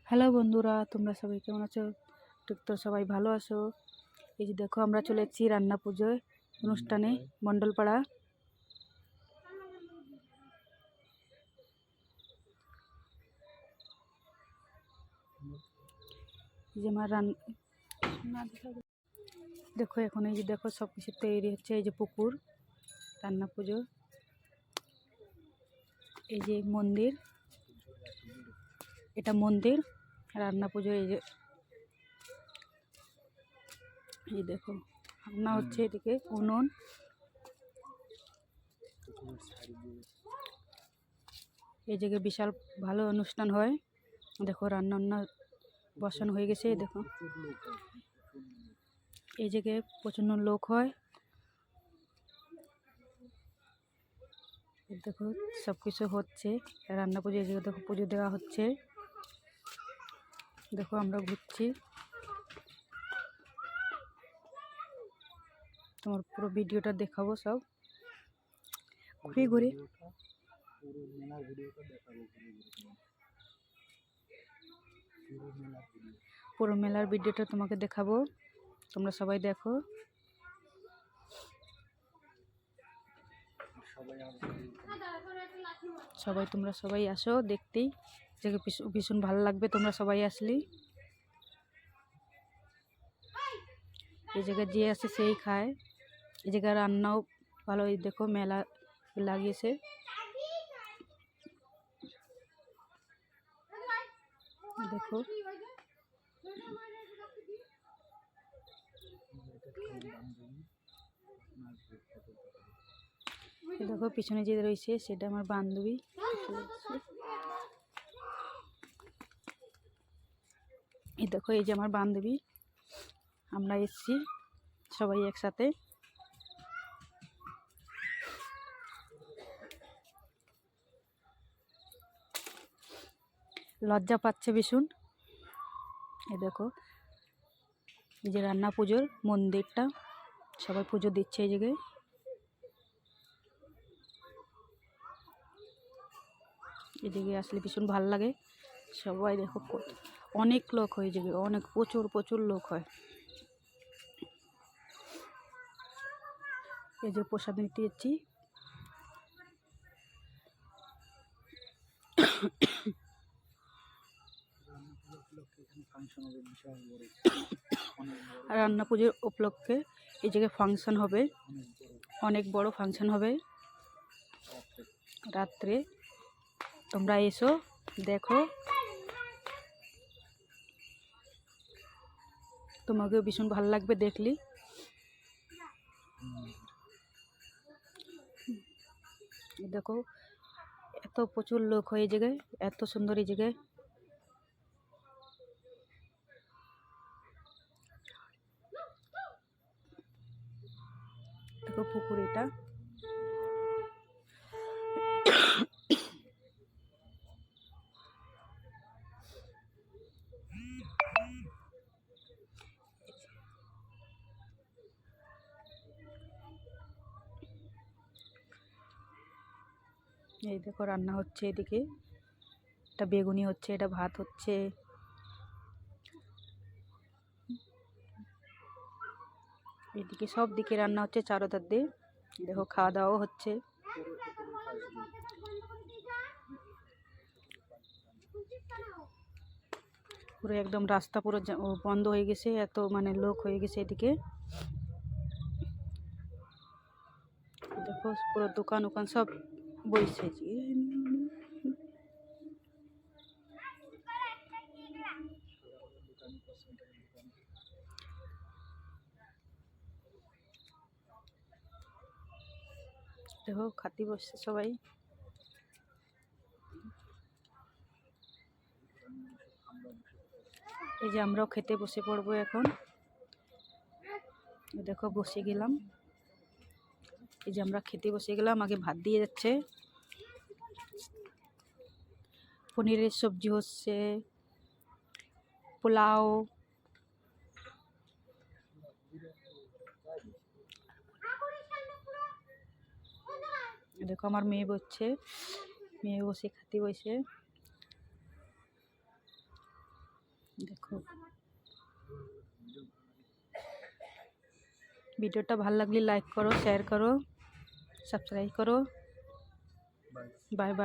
Hello বন্ধুরা, তোমরা সবাই কেমন আছো? ঠিক তো, সবাই ভালো আছো? এই যে দেখো, আমরা চলে এসেছি রান্না পুজোয় অনুষ্ঠানে মণ্ডলপাড়া। এই যে আমার দেখো, এখন এই যে দেখো সব কিছু তৈরি হচ্ছে। এই যে পুকুর, রান্না পুজো, এই যে মন্দির, এটা মন্দির, রান্না পুজো। এই দেখো রান্না হচ্ছে, এদিকে উনুন। এই জায়গায় বিশাল ভালো অনুষ্ঠান হয়। দেখো রান্না বসানো হয়ে গেছে। দেখো এই জায়গায় প্রচন্ড লোক হয়। দেখো সব কিছু হচ্ছে রান্না পুজো। এই জায়গায় দেখো পুজো দেওয়া হচ্ছে। দেখো আমরা ঘুরছি, তোমার পুরো ভিডিওটা দেখাবো, সব ঘুরে ঘুরে পুরো মেলার ভিডিওটা তোমাকে দেখাবো। তোমরা সবাই দেখো। তোমরা সবাই আসো দেখতেই, জায়গা ভীষণ ভালো লাগবে তোমরা সবাই আসলি। এই জায়গায় যে আসে সেই খায়। এই জায়গায় রান্নাও ভালো। এই দেখো মেলা লাগিয়েছে। দেখো দেখো পিছনে যে রয়েছে সেটা আমার বান্ধবী। এই দেখো, এই যে আমার বান্ধবী, আমরা এসছি সবাই একসাথে। লজ্জা পাচ্ছে ভীষণ। এই দেখো, এই যে রান্না পুজোর মন্দিরটা, সবাই পুজো দিচ্ছে এই জায়গায়। এদিকে আসলে ভীষণ ভালো লাগে। সবাই দেখো অনেক লোক হয়, যে অনেক প্রচুর লোক হয়। এই যে প্রসাদ নিতে যাচ্ছি। রান্না পুজোর উপলক্ষে এই জায়গায় ফাংশন হবে, অনেক বড় ফাংশন হবে রাত্রে। তোমরা এসো দেখো, তোমাকেও ভীষণ ভালো লাগবে দেখলি। দেখো এত প্রচুর লোক হয় এই জায়গায়, এত সুন্দর এই জায়গায়। দেখো পুকুর এটা। এই দেখো রান্না হচ্ছে এদিকে, এটা বেগুনি হচ্ছে, এটা ভাত হচ্ছে। এদিকে সব দিকে রান্না হচ্ছে চারোধার দিয়ে। দেখো খাওয়া দাওয়াও হচ্ছে। পুরো একদম রাস্তা পুরো বন্ধ হয়ে গেছে, এত মানে লোক হয়ে গেছে এদিকে। দেখো পুরো দোকান সব বইছে। দেখো খাতি বসছে সবাই। এই যে আমরাও খেতে বসে পড়বো এখন। দেখো বসে গেলাম, এই যে আমরা খেতে বসে গেলাম। আগে ভাত দিয়ে যাচ্ছে, পনিরের সবজি হচ্ছে, পোলাও। দেখো আমার মেয়ে বসছে, মেয়ে বসে খাতে বসে। দেখো ভিডিওটা ভালো লাগলে লাইক করো, শেয়ার করো, সাবস্ক্রাইব করো। Bye bye.